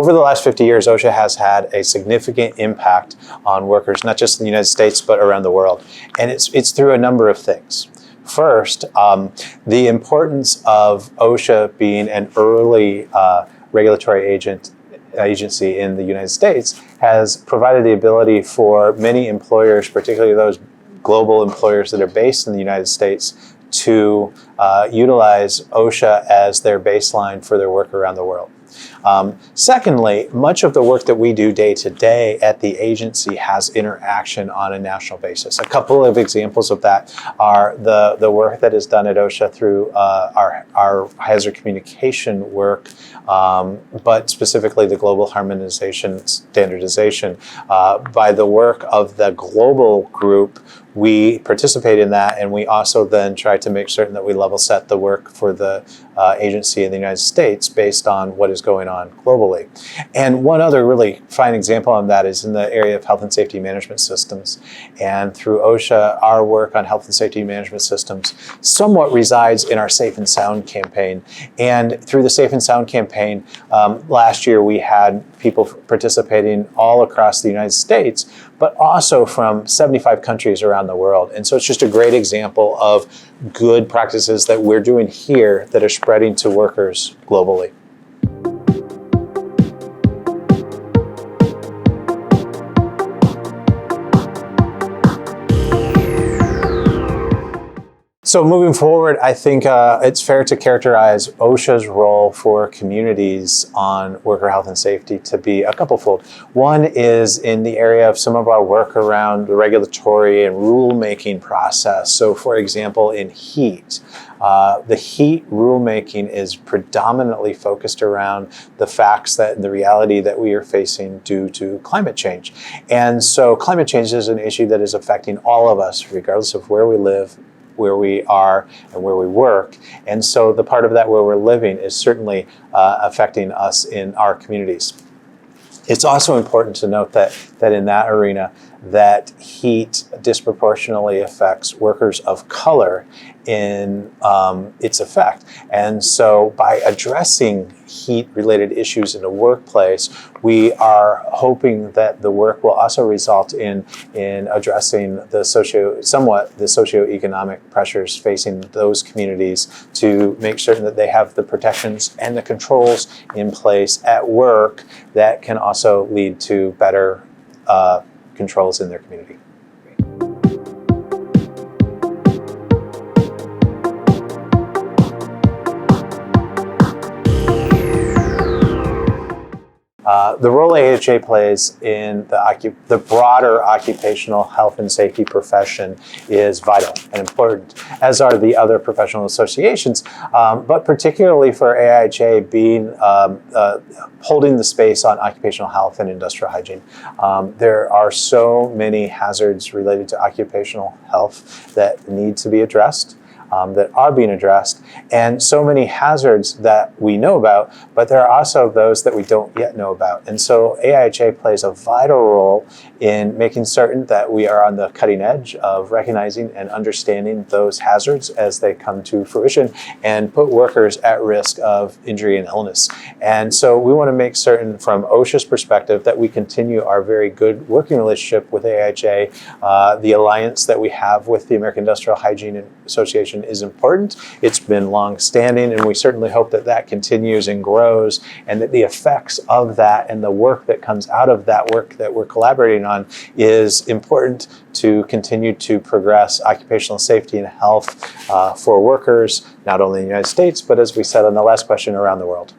over the last 50 years, OSHA has had a significant impact on workers, not just in the United States, but around the world. And it's through a number of things. First, the importance of OSHA being an early regulatory agency in the United States has provided the ability for many employers, particularly those global employers that are based in the United States, to utilize OSHA as their baseline for their work around the world. Secondly, much of the work that we do day to day at the agency has interaction on a national basis. A couple of examples of that are the work that is done at OSHA through our hazard communication work, but specifically the global harmonization standardization. By the work of the global group, we participate in that, and we also then try to make certain that we level set the work for the agency in the United States based on what is going on globally. And one other really fine example on that is in the area of health and safety management systems. And through OSHA, our work on health and safety management systems somewhat resides in our Safe and Sound campaign. And through the Safe and Sound campaign, last year we had people participating all across the United States, but also from 75 countries around the world. And so it's just a great example of good practices that we're doing here that are spreading to workers globally. So moving forward, I think it's fair to characterize OSHA's role for communities on worker health and safety to be a couplefold. One is in the area of some of our work around the regulatory and rulemaking process. So for example, in heat, the heat rulemaking is predominantly focused around the facts that the reality that we are facing due to climate change. And so climate change is an issue that is affecting all of us, regardless of where we live, where we are, and where we work. And so the part of that where we're living is certainly affecting us in our communities. It's also important to note that in that arena, that heat disproportionately affects workers of color in its effect. And so by addressing heat-related issues in the workplace, we are hoping that the work will also result in addressing the socioeconomic pressures facing those communities to make certain that they have the protections and the controls in place at work that can also lead to better controls in their community. The role AIHA plays in the broader occupational health and safety profession is vital and important, as are the other professional associations, but particularly for AIHA being holding the space on occupational health and industrial hygiene. There are so many hazards related to occupational health that need to be addressed. That are being addressed, and so many hazards that we know about, but there are also those that we don't yet know about. And so AIHA plays a vital role in making certain that we are on the cutting edge of recognizing and understanding those hazards as they come to fruition and put workers at risk of injury and illness. And so we want to make certain from OSHA's perspective that we continue our very good working relationship with AIHA. The alliance that we have with the American Industrial Hygiene Association is important. It's been long-standing, and we certainly hope that that continues and grows, and that the effects of that and the work that comes out of that work that we're collaborating on is important to continue to progress occupational safety and health for workers, not only in the United States, but as we said on the last question, around the world.